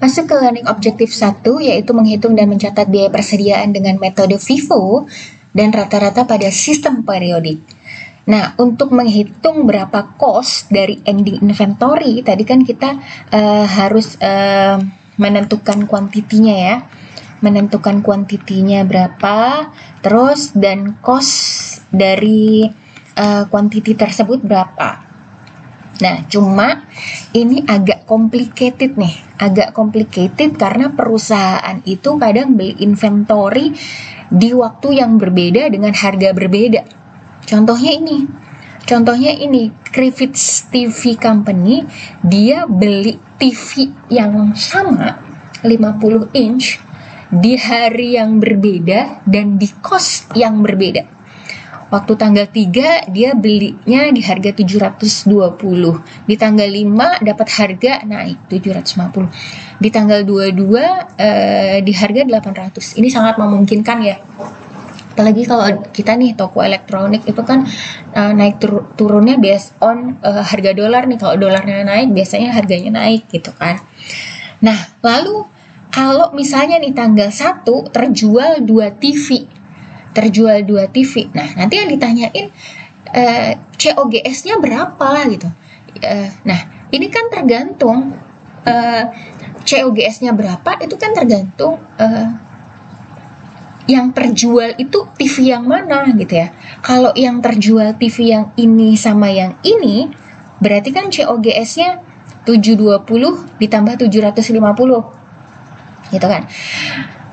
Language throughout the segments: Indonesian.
Masuk ke learning objektif 1, yaitu menghitung dan mencatat biaya persediaan dengan metode FIFO dan rata-rata pada sistem periodik. Nah, untuk menghitung berapa cost dari ending inventory, tadi kan kita harus menentukan kuantitinya ya. Menentukan kuantitinya berapa, terus dan cost dari kuantiti tersebut berapa. Nah, cuma ini agak complicated nih, karena perusahaan itu kadang beli inventory di waktu yang berbeda dengan harga berbeda. Contohnya ini, Griffiths TV Company, dia beli TV yang sama 50 inch di hari yang berbeda dan di cost yang berbeda. Waktu tanggal 3 dia belinya di harga 720. Di tanggal 5 dapat harga naik 750. Di tanggal 22 di harga 800. Ini sangat memungkinkan ya. Apalagi kalau kita nih toko elektronik itu kan naik turunnya based on harga dolar nih. Kalau dolarnya naik biasanya harganya naik gitu kan. Nah, lalu kalau misalnya nih tanggal 1 terjual 2 TV. Nah, nanti yang ditanyain COGS-nya berapa gitu. Nah, ini kan tergantung COGS-nya berapa, itu kan tergantung yang terjual itu TV yang mana gitu ya. Kalau yang terjual TV yang ini sama yang ini, berarti kan COGS-nya 720 ditambah 750 gitu kan.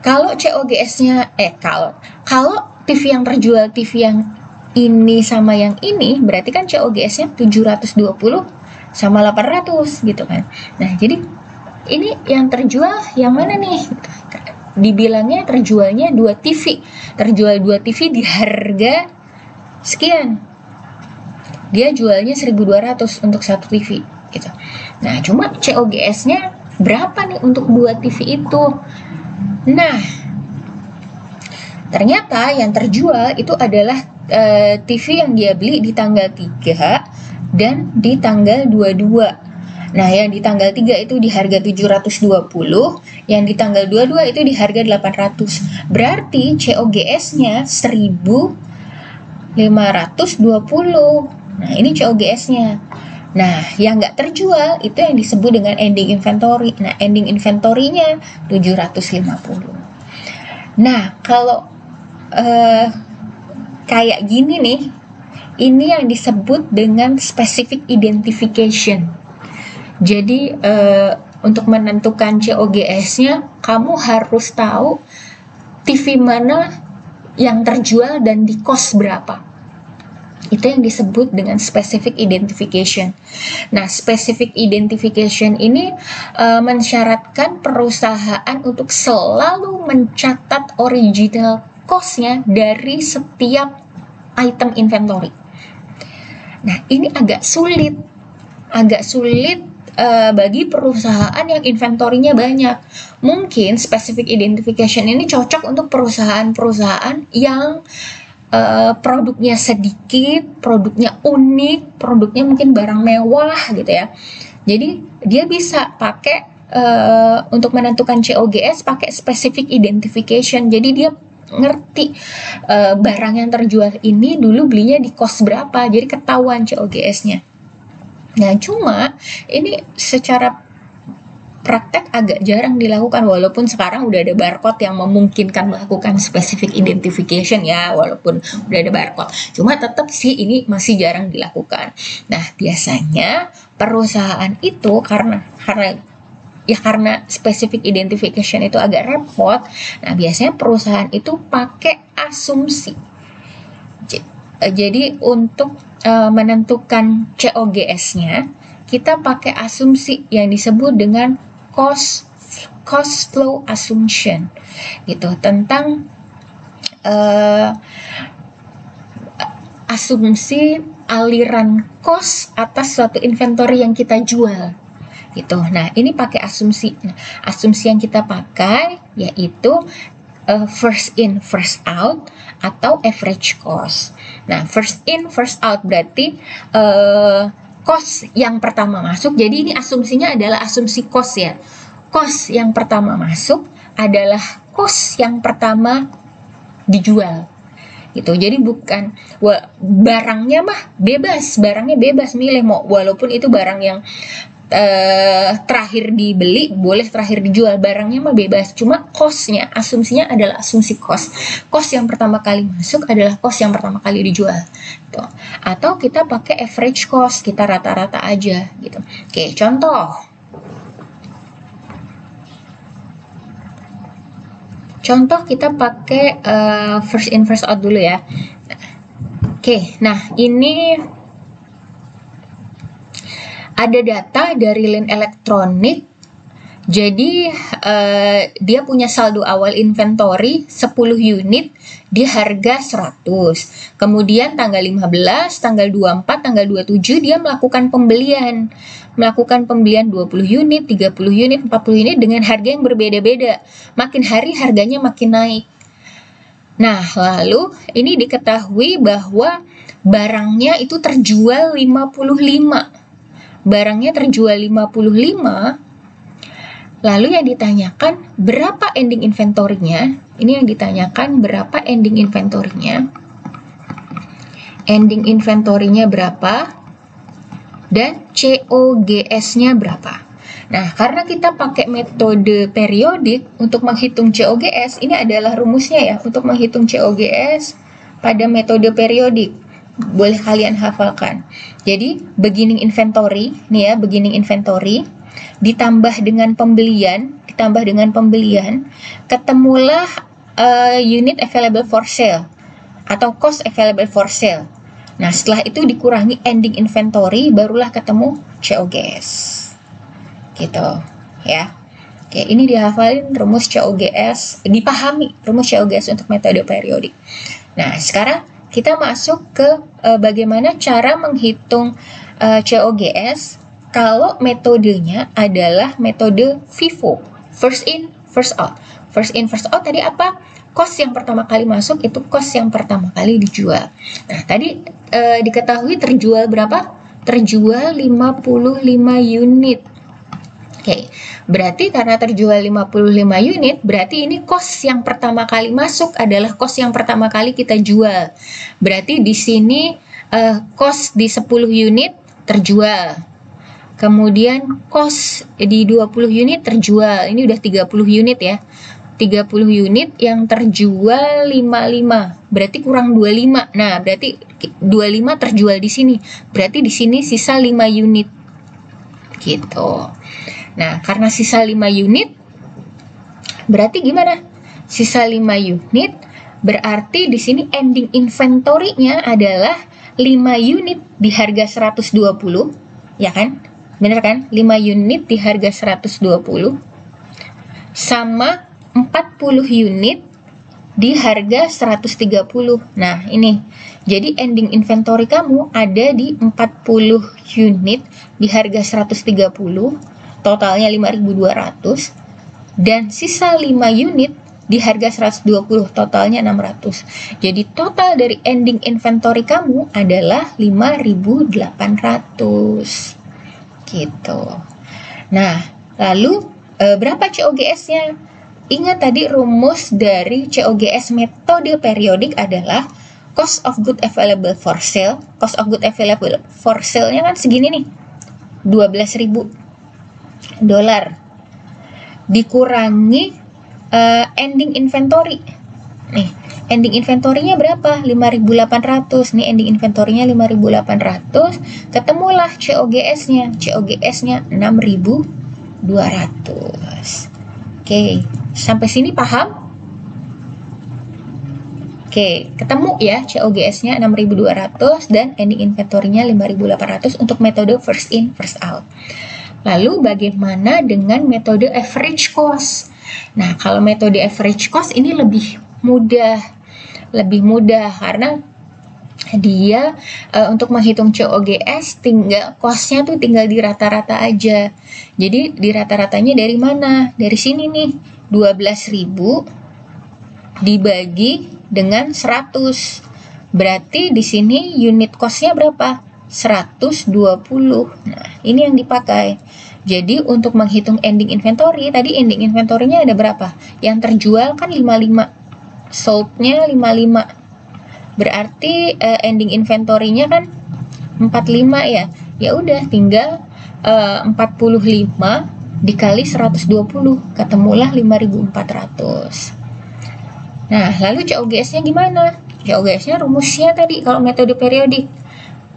Kalau COGS-nya kalau TV yang terjual TV yang ini sama yang ini, berarti kan COGS-nya 720 sama 800 gitu kan. Nah, jadi ini yang terjual yang mana nih? Dibilangnya terjualnya 2 TV. Terjual 2 TV di harga sekian. Dia jualnya 1.200 untuk satu TV gitu. Nah, cuma COGS-nya berapa nih untuk 2 TV itu? Nah, ternyata yang terjual itu adalah TV yang dia beli di tanggal 3 dan di tanggal 22. Nah, yang di tanggal 3 itu di harga 720, yang di tanggal 22 itu di harga 800. Berarti COGS-nya 1.520. Nah, ini COGS-nya. Nah, yang nggak terjual itu yang disebut dengan ending inventory. Nah, ending inventory-nya 750. Nah, kalau kayak gini nih, ini yang disebut dengan specific identification. Jadi untuk menentukan COGS-nya, kamu harus tahu TV mana yang terjual dan di cost berapa. Itu yang disebut dengan specific identification. Nah, specific identification ini mensyaratkan perusahaan untuk selalu mencatat original cost-nya dari setiap item inventory. Nah, ini agak sulit bagi perusahaan yang inventorinya banyak. Mungkin specific identification ini cocok untuk perusahaan-perusahaan yang produknya sedikit, produknya unik, produknya mungkin barang mewah gitu ya. Jadi dia bisa pakai untuk menentukan COGS pakai specific identification. Jadi dia ngerti barang yang terjual ini dulu belinya di cost berapa, jadi ketahuan COGS-nya. Nah, cuma ini secara praktek agak jarang dilakukan, walaupun sekarang udah ada barcode yang memungkinkan melakukan specific identification ya, walaupun udah ada barcode, cuma tetap sih ini masih jarang dilakukan. Nah, biasanya perusahaan itu karena specific identification itu agak repot, nah biasanya perusahaan itu pakai asumsi. Jadi untuk menentukan COGS-nya, kita pakai asumsi yang disebut dengan cost flow assumption gitu, tentang asumsi aliran cost atas suatu inventory yang kita jual gitu. Nah, ini pakai asumsi. Nah, asumsi yang kita pakai yaitu first in first out atau average cost. Nah, first in first out berarti cost yang pertama masuk. Jadi ini asumsinya adalah asumsi cost ya. cost yang pertama masuk adalah cost yang pertama dijual. Gitu. Jadi bukan barangnya mah bebas, barangnya bebas milih mau walaupun itu barang yang terakhir dibeli boleh terakhir dijual, barangnya mah bebas, cuma costnya, asumsinya adalah asumsi cost yang pertama kali masuk adalah cost yang pertama kali dijual gitu. Atau kita pakai average cost, kita rata-rata aja gitu. Oke, contoh kita pakai first in first out dulu ya. Oke, nah ini ada data dari Lin Elektronik. Jadi dia punya saldo awal inventory 10 unit di harga 100. Kemudian tanggal 15, tanggal 24, tanggal 27 dia melakukan pembelian 20 unit, 30 unit, 40 unit dengan harga yang berbeda-beda. Makin hari harganya makin naik. Nah, lalu ini diketahui bahwa barangnya itu terjual 55. Barangnya terjual 55, lalu yang ditanyakan berapa ending inventory-nya? Ini yang ditanyakan berapa ending inventory-nya? Ending inventory-nya berapa? Dan COGS-nya berapa? Nah, karena kita pakai metode periodik untuk menghitung COGS, ini adalah rumusnya ya, untuk menghitung COGS pada metode periodik. Boleh kalian hafalkan. Jadi beginning inventory, nih ya, beginning inventory ditambah dengan pembelian, ketemulah unit available for sale atau cost available for sale. Nah, setelah itu dikurangi ending inventory, barulah ketemu COGS. Gitu, ya. Oke, ini dihafalin rumus COGS, dipahami rumus COGS untuk metode periodik. Nah, sekarang kita masuk ke bagaimana cara menghitung COGS kalau metodenya adalah metode FIFO, first in, first out. First in, first out tadi apa? Cost yang pertama kali masuk itu cost yang pertama kali dijual. Nah, tadi diketahui terjual berapa? Terjual 55 unit. Oke, berarti karena terjual 55 unit, berarti ini cost yang pertama kali masuk adalah cost yang pertama kali kita jual. Berarti di sini cost di 10 unit terjual. Kemudian cost di 20 unit terjual. Ini udah 30 unit ya. 30 unit yang terjual 55. Berarti kurang 25. Nah, berarti 25 terjual di sini. Berarti di sini sisa 5 unit. Gitu. Nah, karena sisa 5 unit, berarti gimana? Sisa 5 unit, berarti di sini ending inventory-nya adalah 5 unit di harga 120, ya kan? Bener kan? 5 unit di harga 120, sama 40 unit di harga 130. Nah, ini. Jadi ending inventory kamu ada di 40 unit di harga 130, totalnya 5.200, dan sisa 5 unit di harga 120, totalnya 600. Jadi total dari ending inventory kamu adalah 5.800. Gitu. Nah, lalu berapa COGS-nya? Ingat tadi rumus dari COGS metode periodik adalah cost of good available for sale. Cost of good available for sale-nya kan segini nih, $12.000 dikurangi ending inventory. Nih, ending inventory-nya berapa? 5.800. Nih, ending inventory-nya 5.800. Ketemulah COGS-nya. COGS-nya 6.200. Oke, sampai sini paham? Oke, ketemu ya COGS-nya 6.200 dan ending inventory-nya 5.800 untuk metode first in, first out. Lalu bagaimana dengan metode average cost? Nah, kalau metode average cost ini lebih mudah karena dia untuk menghitung COGS tinggal cost-nya tuh tinggal di rata-rata aja. Jadi di rata-ratanya dari mana? Dari sini nih, 12.000 dibagi dengan 100. Berarti di sini unit cost-nya berapa? 120. Nah, ini yang dipakai. Jadi untuk menghitung ending inventory, tadi ending inventory-nya ada berapa? Yang terjual kan 55, sold-nya 55. Berarti ending inventory-nya kan 45 ya. Ya udah tinggal 45 dikali 120, ketemulah 5.400. Nah, lalu COGS-nya gimana? COGS-nya rumusnya tadi kalau metode periodik.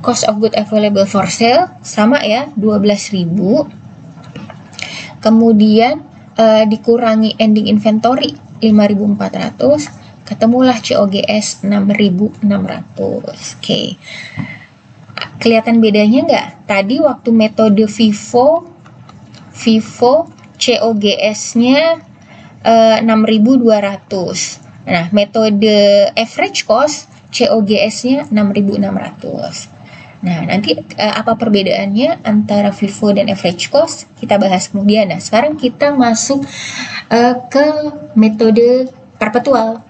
Cost of good available for sale sama ya, 12.000. Kemudian dikurangi ending inventory 5.400, ketemulah COGS 6.600. Oke. Kelihatan bedanya nggak? Tadi waktu metode FIFO COGS-nya 6.200. Nah, metode average cost COGS-nya 6.600. Nah, nanti apa perbedaannya antara FIFO dan average cost kita bahas kemudian. Nah, sekarang kita masuk ke metode perpetual.